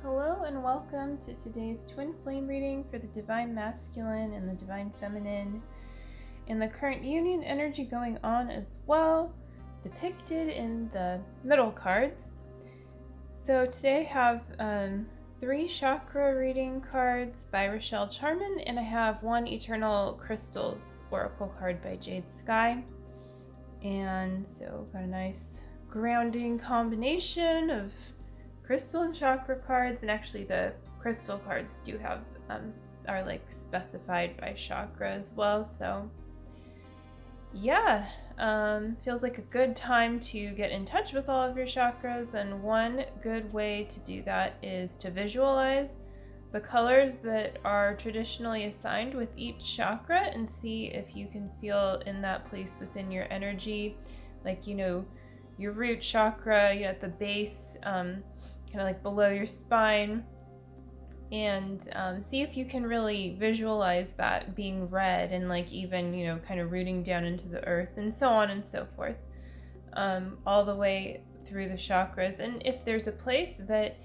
Hello and welcome to today's twin flame reading for the Divine Masculine and the Divine Feminine, and the current union energy going on as well, depicted in the middle cards. So today I have 3 chakra reading cards by Rochelle Charman, and I have 1 Eternal Crystals Oracle card by Jade Sky. And so got a nice grounding combination of crystal and chakra cards, and actually the crystal cards do have are like specified by chakra as well. So yeah, feels like a good time to get in touch with all of your chakras, and one good way to do that is to visualize the colors that are traditionally assigned with each chakra and see if you can feel in that place within your energy, like your root chakra, at the base, kind of like below your spine, and see if you can really visualize that being red and like even kind of rooting down into the earth and so on and so forth, all the way through the chakras. And if there's a place that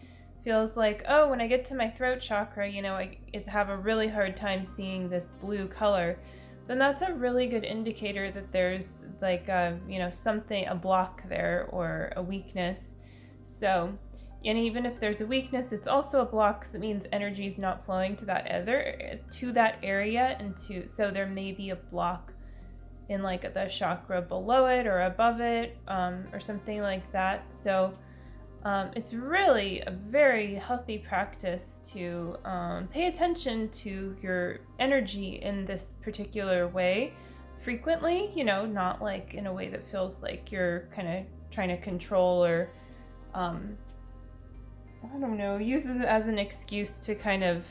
feels like, oh, when I get to my throat chakra, I have a really hard time seeing this blue color, then that's a really good indicator that there's like something, a block there or a weakness. So, and even if there's a weakness, it's also a block, because it means energy is not flowing to that area, so there may be a block in like the chakra below it or above it, or something like that. So it's really a very healthy practice to pay attention to your energy in this particular way frequently, not like in a way that feels like you're kind of trying to control or use it as an excuse to kind of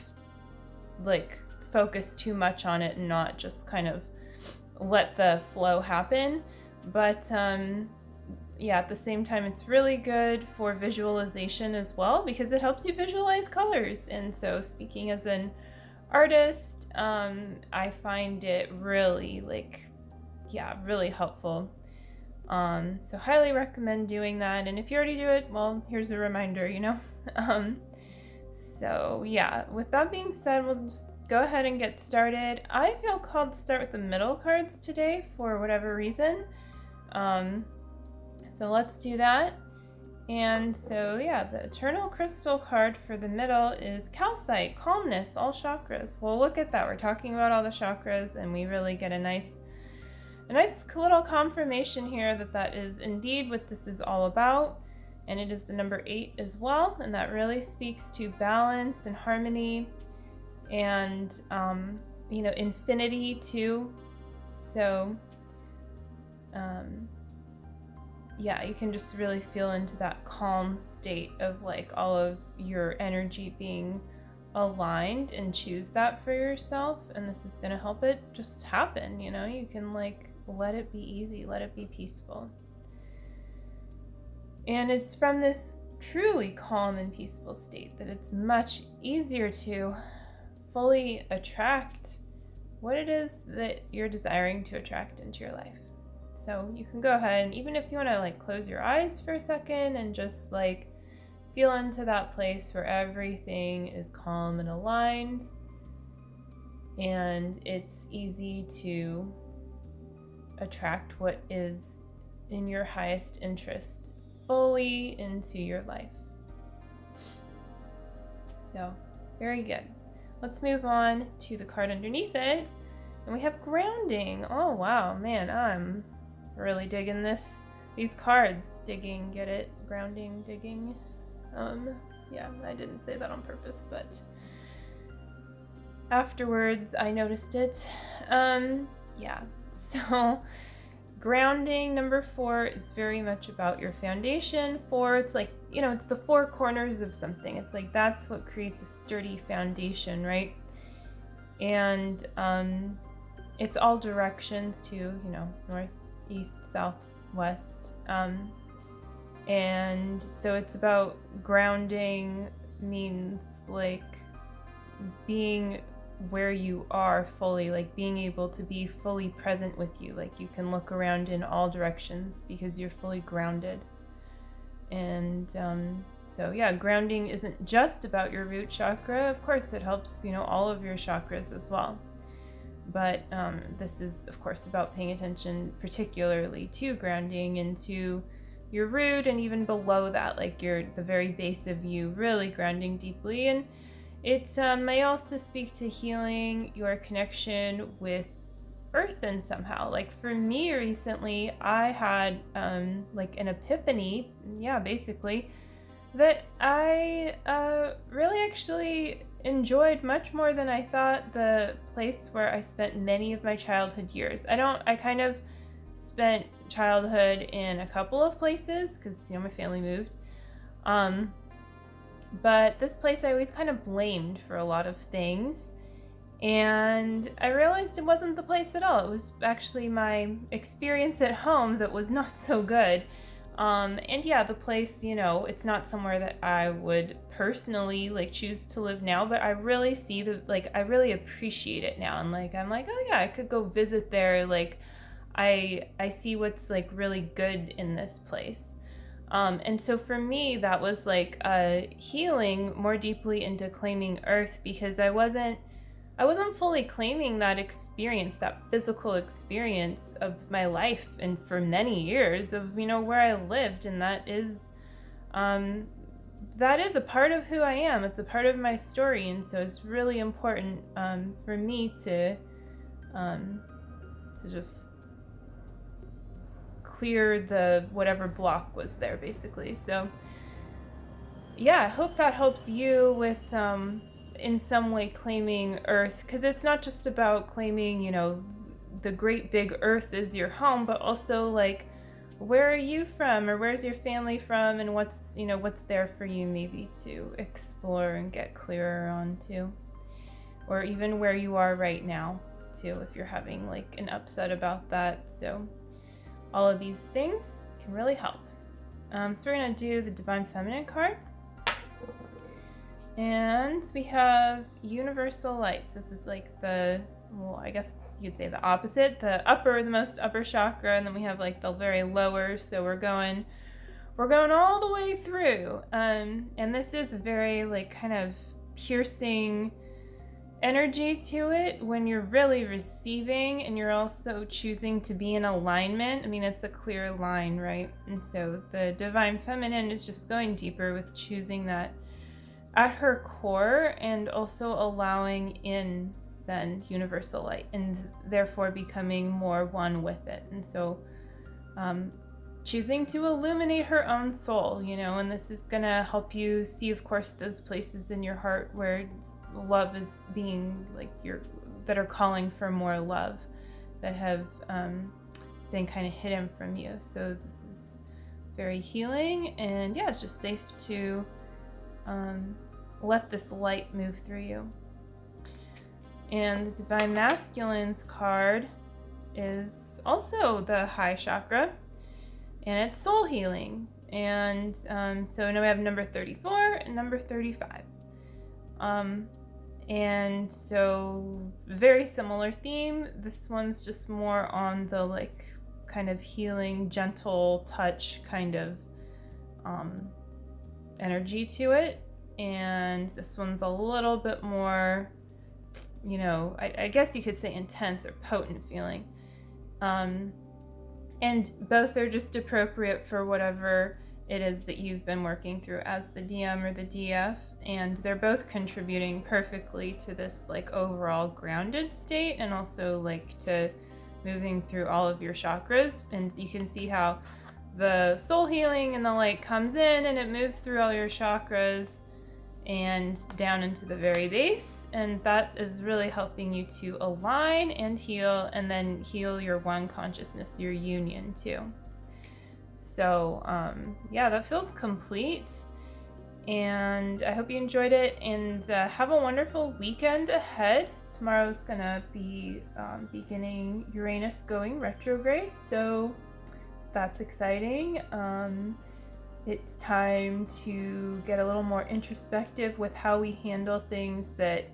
like focus too much on it and not just kind of let the flow happen. But at the same time, it's really good for visualization as well, because it helps you visualize colors. And so, speaking as an artist, I find it really really helpful. So highly recommend doing that. And if you already do it, well, here's a reminder, So yeah, with that being said, we'll just go ahead and get started. I feel called to start with the middle cards today for whatever reason. So let's do that. And so the Eternal Crystal card for the middle is Calcite, calmness, all chakras. Well, look at that. We're talking about all the chakras, and we really get a nice little confirmation here that is indeed what this is all about. And it is the number 8 as well, and that really speaks to balance and harmony and infinity too. So you can just really feel into that calm state of like all of your energy being aligned, and choose that for yourself. And this is going to help it just happen. You can like let it be easy, let it be peaceful. And it's from this truly calm and peaceful state that it's much easier to fully attract what it is that you're desiring to attract into your life. So you can go ahead, and even if you want to like close your eyes for a second and just like feel into that place where everything is calm and aligned, and it's easy to attract what is in your highest interest fully into your life. So, very good. Let's move on to the card underneath it, and we have grounding. Oh wow, man, I'm really digging these cards. Digging, get it? Grounding, digging. I didn't say that on purpose, but afterwards I noticed it. So grounding, number 4, is very much about your foundation. 4, it's like, it's the 4 corners of something. It's like that's what creates a sturdy foundation, right? And it's all directions too, north, east, south, west. And so it's about grounding, means like being where you are fully, like being able to be fully present with you, like you can look around in all directions because you're fully grounded. And So yeah, grounding isn't just about your root chakra. Of course, it helps, all of your chakras as well. But this is, of course, about paying attention particularly to grounding and to your root, and even below that, like the very base of you, really grounding deeply. And it may also speak to healing your connection with earth in somehow. Like for me recently, I had like an epiphany, basically, that I really actually enjoyed much more than I thought the place where I spent many of my childhood years. I kind of spent childhood in a couple of places because my family moved, but this place I always kind of blamed for a lot of things, and I realized it wasn't the place at all. It was actually my experience at home that was not so good. And yeah, the place, it's not somewhere that I would personally choose to live now, but I really see I really appreciate it now. And I'm like, oh yeah, I could go visit there. I see what's really good in this place. And so for me, that was healing more deeply into claiming earth, because I wasn't fully claiming that experience, that physical experience of my life, and for many years of, where I lived. And that is a part of who I am. It's a part of my story. And so it's really important for me to just clear the whatever block was there, basically. So yeah, I hope that helps you with in some way claiming earth, because it's not just about claiming the great big earth is your home, but also where are you from, or where's your family from, and what's there for you maybe to explore and get clearer on too, or even where you are right now too, if you're having an upset about that. So all of these things can really help. So we're gonna do the Divine Feminine card. And we have Universal Lights. This is I guess you could say the opposite, the most upper chakra, and then we have the very lower. So we're going all the way through. And this is very kind of piercing energy to it when you're really receiving, and you're also choosing to be in alignment. I mean, it's a clear line, right? And so the Divine Feminine is just going deeper with choosing that at her core, and also allowing in then universal light, and therefore becoming more one with it. And so choosing to illuminate her own soul, and this is gonna help you see, of course, those places in your heart where love is being that are calling for more love, that have been kind of hidden from you. So this is very healing, and yeah, it's just safe to let this light move through you. And the Divine Masculine's card is also the high chakra, and it's soul healing. And so now we have number 34 and number 35. And so very similar theme. This one's just more on the kind of healing, gentle touch kind of energy to it. And this one's a little bit more, I guess you could say intense or potent feeling. And both are just appropriate for whatever it is that you've been working through as the DM or the DF. And they're both contributing perfectly to this overall grounded state, and also to moving through all of your chakras. And you can see how the soul healing and the light comes in, and it moves through all your chakras and down into the very base, and that is really helping you to align and heal, and then heal your one consciousness, your union too. So yeah, that feels complete, and I hope you enjoyed it, and have a wonderful weekend ahead. Tomorrow's gonna be beginning Uranus going retrograde, so that's exciting. It's time to get a little more introspective with how we handle things that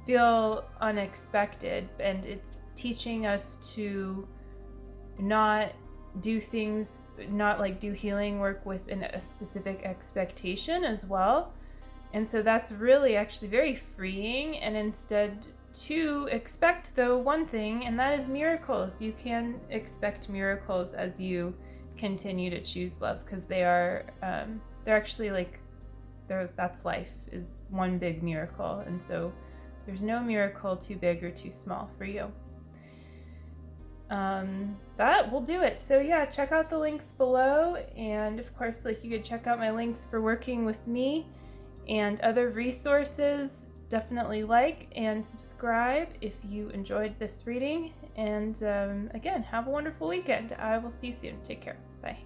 feel unexpected, and it's teaching us to not do things, not like do healing work with a specific expectation as well. And so that's really actually very freeing, and instead to expect the one thing, and that is miracles. You can expect miracles as you continue to choose love, because they're actually like, that's life is one big miracle, and so there's no miracle too big or too small for you. That will do it. So yeah, check out the links below, and of course, like, you could check out my links for working with me and other resources. Definitely like and subscribe if you enjoyed this reading, and again, have a wonderful weekend. I will see you soon. Take care. Bye.